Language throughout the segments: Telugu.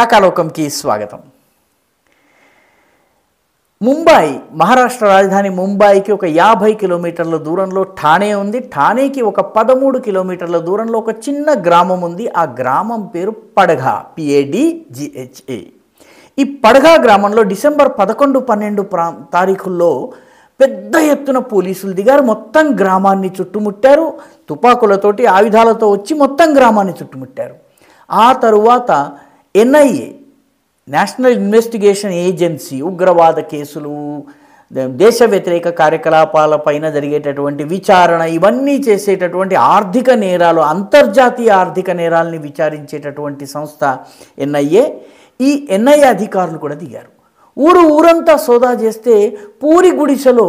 కాకాలోకంకి స్వాగతం. ముంబై, మహారాష్ట్ర రాజధాని ముంబైకి ఒక 50 కిలోమీటర్ల దూరంలో ఠాణే ఉంది. ఠాణేకి ఒక 13 కిలోమీటర్ల దూరంలో ఒక చిన్న గ్రామం ఉంది. ఆ గ్రామం పేరు పడఘా, PADGHA. ఈ పడఘా గ్రామంలో డిసెంబర్ 11, 12 తారీఖుల్లో పెద్ద ఎత్తున పోలీసులు దిగారు. మొత్తం గ్రామాన్ని చుట్టుముట్టారు. తుపాకులతోటి, ఆయుధాలతో వచ్చి మొత్తం గ్రామాన్ని చుట్టుముట్టారు. ఆ తరువాత NIA, నేషనల్ ఇన్వెస్టిగేషన్ ఏజెన్సీ, ఉగ్రవాద కేసులు, దేశ వ్యతిరేక కార్యకలాపాలపైన జరిగేటటువంటి విచారణ, ఇవన్నీ చేసేటటువంటి ఆర్థిక నేరాలు, అంతర్జాతీయ ఆర్థిక నేరాలని విచారించేటటువంటి సంస్థ NIA. ఈ NIA అధికారులు కూడా దిగారు. ఊరంతా సోదా చేస్తే పూరి గుడిసెలో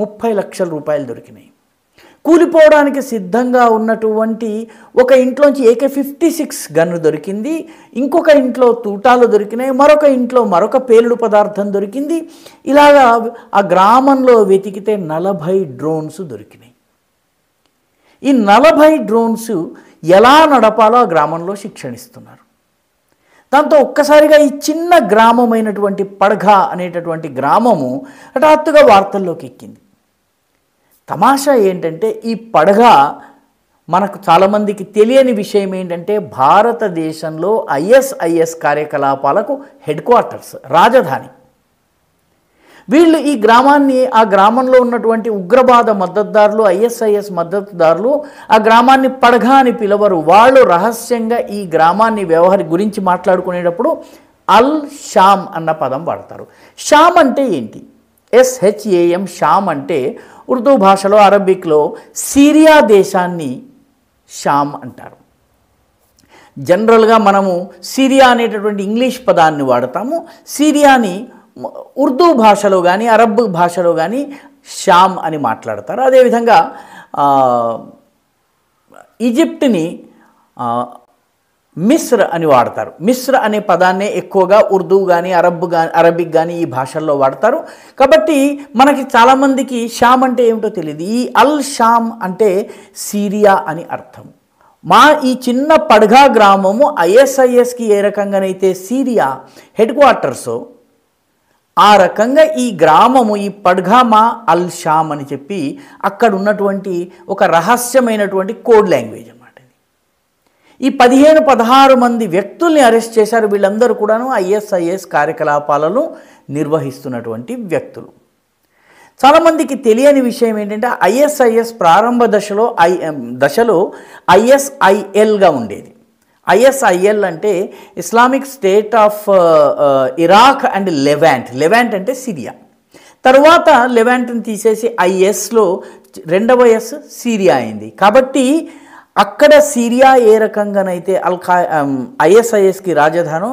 30 లక్షల రూపాయలు దొరికినాయి. కూలిపోవడానికి సిద్ధంగా ఉన్నటువంటి ఒక ఇంట్లోంచి AK-56 గన్ను దొరికింది. ఇంకొక ఇంట్లో తూటాలు దొరికినాయి. మరొక ఇంట్లో మరొక పేలుడు పదార్థం దొరికింది. ఇలాగా ఆ గ్రామంలో వెతికితే 40 డ్రోన్స్ దొరికినాయి. ఈ 40 డ్రోన్స్ ఎలా నడపాలో ఆ గ్రామంలో శిక్షణ ఇస్తున్నారు. దాంతో ఒక్కసారిగా ఈ చిన్న గ్రామమైనటువంటి పడఘా అనేటటువంటి గ్రామము హఠాత్తుగా వార్తల్లోకి ఎక్కింది. తమాషా ఏంటంటే, ఈ పడఘా మనకు చాలామందికి తెలియని విషయం ఏంటంటే, భారతదేశంలో ISIS కార్యకలాపాలకు హెడ్ క్వార్టర్స్, రాజధాని. వీళ్ళు ఈ గ్రామాన్ని, ఆ గ్రామంలో ఉన్నటువంటి ఉగ్రవాద మద్దతుదారులు, ISIS మద్దతుదారులు ఆ గ్రామాన్ని పడఘా అని పిలవరు. వాళ్ళు రహస్యంగా ఈ గ్రామాన్ని గురించి మాట్లాడుకునేటప్పుడు అల్ షామ్ అన్న పదం వాడతారు. షామ్ అంటే ఏంటి? SHAM, షామ్ అంటే ఉర్దూ భాషలో, అరబిక్లో సిరియా దేశాన్ని షామ్ అంటారు. జనరల్గా మనము సిరియా అనేటటువంటి ఇంగ్లీష్ పదాన్ని వాడతాము. సిరియాని ఉర్దూ భాషలో కానీ, అరబ్ భాషలో కానీ షామ్ అని మాట్లాడతారు. అదేవిధంగా ఈజిప్ట్ని మిస్ర్ అని వాడతారు. మిస్ర్ అనే పదాన్నే ఎక్కువగా ఉర్దూ కానీ, అరబిక్ కానీ ఈ భాషల్లో వాడతారు. కాబట్టి మనకి చాలామందికి షామ్ అంటే ఏమిటో తెలియదు. ఈ అల్ షామ్ అంటే సిరియా అని అర్థం. ఈ చిన్న పడఘా గ్రామము ISISకి ఏ రకంగానైతే సిరియా హెడ్ క్వార్టర్సో, ఆ రకంగా ఈ గ్రామము, ఈ పడఘా అల్ షామ్ అని చెప్పి అక్కడ ఉన్నటువంటి ఒక రహస్యమైనటువంటి కోడ్ లాంగ్వేజ్ అన్నమాట. ఈ 15-16 మంది వ్యక్తుల్ని అరెస్ట్ చేశారు. వీళ్ళందరూ కూడాను ISIS కార్యకలాపాలను నిర్వహిస్తున్నటువంటి వ్యక్తులు. చాలామందికి తెలియని విషయం ఏంటంటే, ISIS ప్రారంభ దశలో ISILగా ఉండేది. ISIL అంటే Islamic State of Iraq and Levant అంటే సిరియా. తర్వాత లెవాంట్ని తీసేసి ISలో రెండవ S సిరియా అయింది. కాబట్టి అక్కడ సిరియా ఏ రకంగానైతే ISISకి రాజధానో,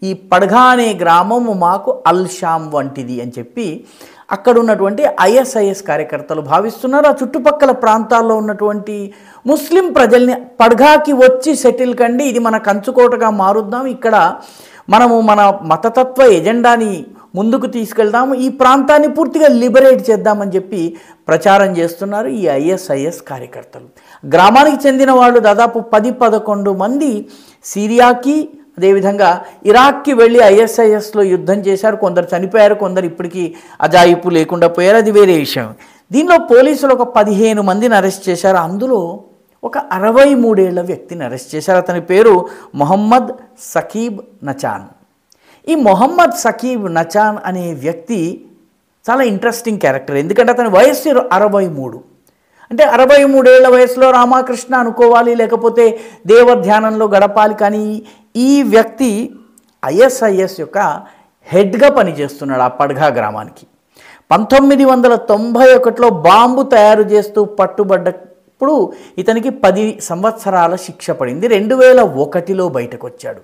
ఈ పడఘా అనే గ్రామము మాకు అల్ షామ్ వంటిది అని చెప్పి అక్కడ ఉన్నటువంటి ISIS కార్యకర్తలు భావిస్తున్నారు. ఆ చుట్టుపక్కల ప్రాంతాల్లో ఉన్నటువంటి ముస్లిం ప్రజల్ని పడఘాకి వచ్చి సెటిల్ కండి, ఇది మన కంచుకోటగా మారుద్దాం, ఇక్కడ మనము మన మతతత్వ ఎజెండాని ముందుకు తీసుకెళ్దాము, ఈ ప్రాంతాన్ని పూర్తిగా లిబరేట్ చేద్దామని చెప్పి ప్రచారం చేస్తున్నారు ఈ ISIS కార్యకర్తలు. గ్రామానికి చెందిన వాళ్ళు దాదాపు 10-11 మంది సిరియాకి, అదేవిధంగా ఇరాక్కి వెళ్ళి ISISలో యుద్ధం చేశారు. కొందరు చనిపోయారు, కొందరు ఇప్పటికీ అజాయిపు లేకుండా పోయారు, అది వేరే విషయం. దీనిలో పోలీసులు ఒక 15 మందిని అరెస్ట్ చేశారు. అందులో ఒక 63 ఏళ్ల వ్యక్తిని అరెస్ట్ చేశారు. అతని పేరు మొహమ్మద్ సకీబ్ నచాన్. ఈ మొహమ్మద్ సకీబ్ నచాన్ అనే వ్యక్తి చాలా ఇంట్రెస్టింగ్ క్యారెక్టర్. ఎందుకంటే అతని వయస్సు 63. అంటే 63 ఏళ్ల వయసులో రామకృష్ణ అనుకోవాలి, లేకపోతే దేవధ్యానంలో గడపాలి. కానీ ఈ వ్యక్తి ISIS యొక్క హెడ్గా పనిచేస్తున్నాడు ఆ పడఘా గ్రామానికి. 1991లో బాంబు తయారు చేస్తూ పట్టుబడ్డప్పుడు ఇతనికి 10 సంవత్సరాల శిక్ష పడింది. 2001లో బయటకు వచ్చాడు.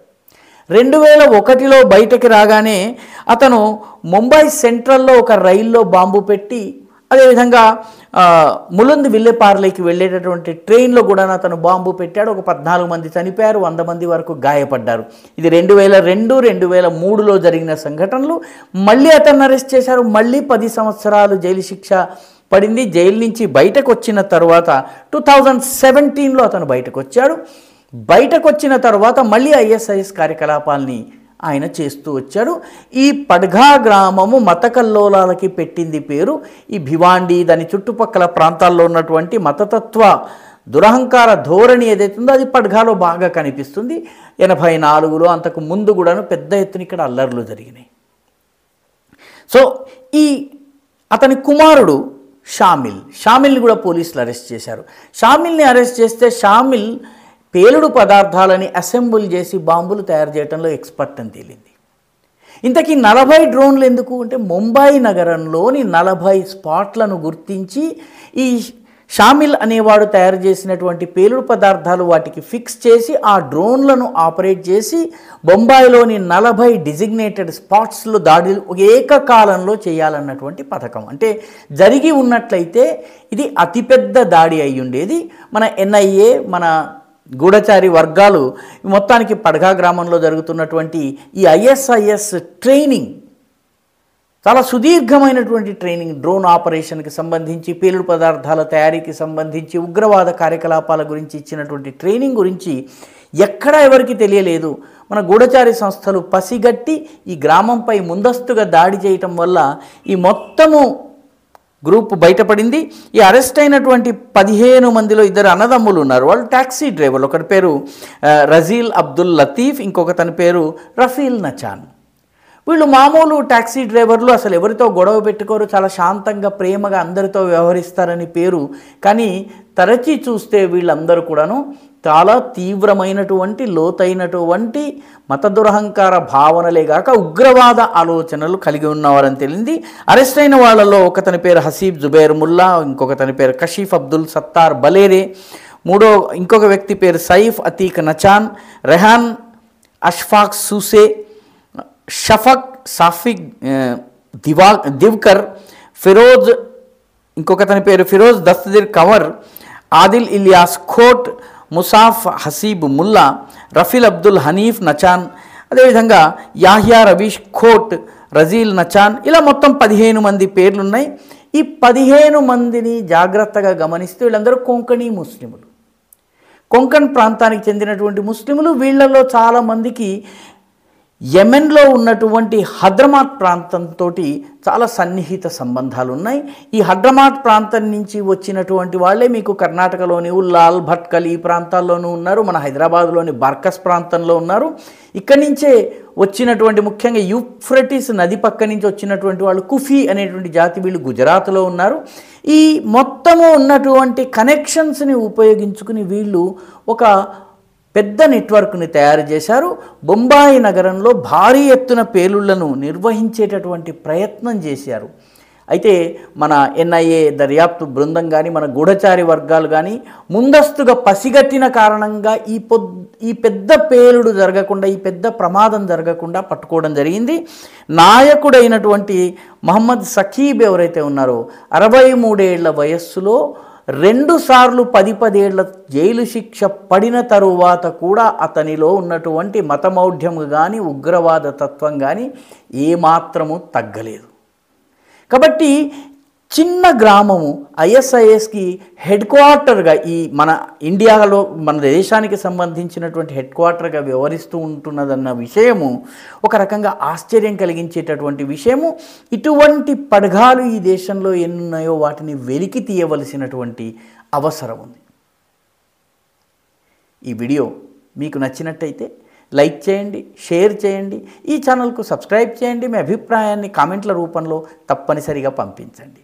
2001లో బయటకి రాగానే అతను ముంబై సెంట్రల్లో ఒక రైల్లో బాంబు పెట్టి, అదేవిధంగా ములుంద్ విల్లేపార్లేకి వెళ్ళేటటువంటి ట్రైన్లో కూడా అతను బాంబు పెట్టాడు. ఒక 14 మంది చనిపోయారు, 100 మంది వరకు గాయపడ్డారు. ఇది 2002, 2003లో జరిగిన సంఘటనలు. మళ్ళీ అతన్ని అరెస్ట్ చేశారు. మళ్ళీ 10 సంవత్సరాలు జైలు శిక్ష పడింది. జైలు నుంచి బయటకు వచ్చిన తర్వాత 2017లో అతను బయటకు వచ్చాడు. బయటకు వచ్చిన తర్వాత మళ్ళీ ISIS కార్యకలాపాలని ఆయన చేస్తూ వచ్చాడు. ఈ పడ్ఘా గ్రామము మత కల్లోలాలకి పెట్టింది పేరు. ఈ భివాండి దాని చుట్టుపక్కల ప్రాంతాల్లో ఉన్నటువంటి మతతత్వ దురహంకార ధోరణి ఏదైతుందో అది పడ్ఘాలో బాగా కనిపిస్తుంది. 84లో అంతకు ముందు కూడాను పెద్ద ఎత్తున ఇక్కడ అల్లర్లు జరిగినాయి. సో ఈ అతని కుమారుడు షామిల్ని కూడా పోలీసులు అరెస్ట్ చేశారు. షామిల్ని అరెస్ట్ చేస్తే షామిల్ పేలుడు పదార్థాలని అసెంబుల్ చేసి బాంబులు తయారు చేయడంలో ఎక్స్పర్ట్ అని తేలింది. ఇంతకీ 40 డ్రోన్లు ఎందుకు అంటే ముంబై నగరంలోని 40 స్పాట్లను గుర్తించి ఈ షామిల్ అనేవాడు తయారు చేసినటువంటి పేలుడు పదార్థాలు వాటికి ఫిక్స్ చేసి ఆ డ్రోన్లను ఆపరేట్ చేసి బొంబాయిలోని 40 డిజిగ్నేటెడ్ స్పాట్స్లో దాడులు ఏకకాలంలో చేయాలన్నటువంటి పథకం. అంటే జరిగి ఉన్నట్లయితే ఇది అతిపెద్ద దాడి అయి ఉండేది. మన ఎన్ఐఏ మన గూఢచారి వర్గాలు మొత్తానికి పడ్ఘా గ్రామంలో జరుగుతున్నటువంటి ఈ ISIS ట్రైనింగ్ చాలా సుదీర్ఘమైనటువంటి ట్రైనింగ్, డ్రోన్ ఆపరేషన్కి సంబంధించి పేలుడు పదార్థాల తయారీకి సంబంధించి ఉగ్రవాద కార్యకలాపాల గురించి ఇచ్చినటువంటి ట్రైనింగ్ గురించి ఎక్కడా ఎవరికి తెలియలేదు. మన గూఢచారి సంస్థలు పసిగట్టి ఈ గ్రామంపై ముందస్తుగా దాడి చేయటం వల్ల ఈ మొత్తము గ్రూప్ బయటపడింది. ఈ అరెస్ట్ అయినటువంటి 15 మందిలో 2 అన్నదమ్ములు ఉన్నారు. వాళ్ళు ట్యాక్సీ డ్రైవర్లు. ఒకటి పేరు రజీల్ అబ్దుల్ లతీఫ్, ఇంకొక తన పేరు రఫీల్ నచాన్. వీళ్ళు మామూలు ట్యాక్సీ డ్రైవర్లు, అసలు ఎవరితో గొడవ పెట్టుకోరు, చాలా శాంతంగా ప్రేమగా అందరితో వ్యవహరిస్తారని పేరు. కానీ తరచి చూస్తే వీళ్ళందరూ కూడాను చాలా తీవ్రమైనటువంటి లోతైనటువంటి మత దురహంకార భావనలే కాక ఉగ్రవాద ఆలోచనలు కలిగి ఉన్నవారని తెలిసింది. అరెస్ట్ అయిన వాళ్ళలో ఒకతని పేరు హసీబ్ జుబైర్ ముల్లా, ఇంకొక తన పేరు కషీఫ్ అబ్దుల్ సత్తార్ బలేరే, ఇంకొక వ్యక్తి పేరు సైఫ్ అతీక్ నచాన్, రెహాన్ అష్ఫాక్ సూసే, షఫక్ సాఫిక్ దివ్కర్, ఫిరోజ్, ఇంకొక తన పేరు ఫిరోజ్ దస్తగిర్ కంవర్, ఆదిల్ ఇలియాస్ ఖోట్, ముసాఫ్ హసీబ్ ముల్లా, రఫీల్ అబ్దుల్ హనీఫ్ నచాన్, అదేవిధంగా యాహ్యా రవీష్ ఖోట్, రజీల్ నచాన్, ఇలా మొత్తం 15 మంది పేర్లున్నాయి. ఈ 15 మందిని జాగ్రత్తగా గమనిస్తే వీళ్ళందరూ కొంకణీ ముస్లిములు, కొంకణ్ ప్రాంతానికి చెందినటువంటి ముస్లిములు. వీళ్ళలో చాలామందికి యెమెన్లో ఉన్నటువంటి హద్రమాట్ ప్రాంతంతో చాలా సన్నిహిత సంబంధాలు ఉన్నాయి. ఈ హద్రమాట్ ప్రాంతం నుంచి వచ్చినటువంటి వాళ్ళే మీకు కర్ణాటకలోని ఉల్లాల్, భట్కల్ ఈ ప్రాంతాల్లోనూ ఉన్నారు. మన హైదరాబాద్లోని బర్కస్ ప్రాంతంలో ఉన్నారు. ఇక్కడి నుంచే వచ్చినటువంటి ముఖ్యంగా యూఫ్రటిస్ నది పక్క నుంచి వచ్చినటువంటి వాళ్ళు కుఫీ అనేటువంటి జాతి, వీళ్ళు గుజరాత్లో ఉన్నారు. ఈ మొత్తము ఉన్నటువంటి కనెక్షన్స్ని ఉపయోగించుకుని వీళ్ళు ఒక పెద్ద నెట్వర్క్ని తయారు చేశారు. బొంబాయి నగరంలో భారీ ఎత్తున పేలుళ్లను నిర్వహించేటటువంటి ప్రయత్నం చేశారు. అయితే మన ఎన్ఐఏ దర్యాప్తు బృందం కానీ మన గూఢచారి వర్గాలు కానీ ముందస్తుగా పసిగట్టిన కారణంగా ఈ పెద్ద పేలుడు జరగకుండా, ఈ పెద్ద ప్రమాదం జరగకుండా పట్టుకోవడం జరిగింది. నాయకుడైనటువంటి మహమ్మద్ సకీబ్ ఎవరైతే ఉన్నారో 63 ఏళ్ల వయస్సులో 2 సార్లు 10 ఏళ్ల జైలు శిక్ష పడిన తరువాత కూడా అతనిలో ఉన్నటువంటి మతమౌఢ్యం కానీ ఉగ్రవాద తత్వం కానీ ఏమాత్రము తగ్గలేదు. కాబట్టి చిన్న గ్రామము ISISకి హెడ్ క్వార్టర్గా, ఈ మన ఇండియాలో మన దేశానికి సంబంధించినటువంటి హెడ్ క్వార్టర్గా వ్యవహరిస్తూ ఉంటున్నదన్న విషయము ఒక రకంగా ఆశ్చర్యం కలిగించేటటువంటి విషయము. ఇటువంటి పడ్ఘాలు ఈ దేశంలో ఎన్నున్నాయో వాటిని వెలికి తీయవలసినటువంటి అవసరం ఉంది. ఈ వీడియో మీకు నచ్చినట్టయితే లైక్ చేయండి, షేర్ చేయండి, ఈ ఛానల్కు సబ్స్క్రైబ్ చేయండి. మీ అభిప్రాయాన్ని కామెంట్ల రూపంలో తప్పనిసరిగా పంపించండి.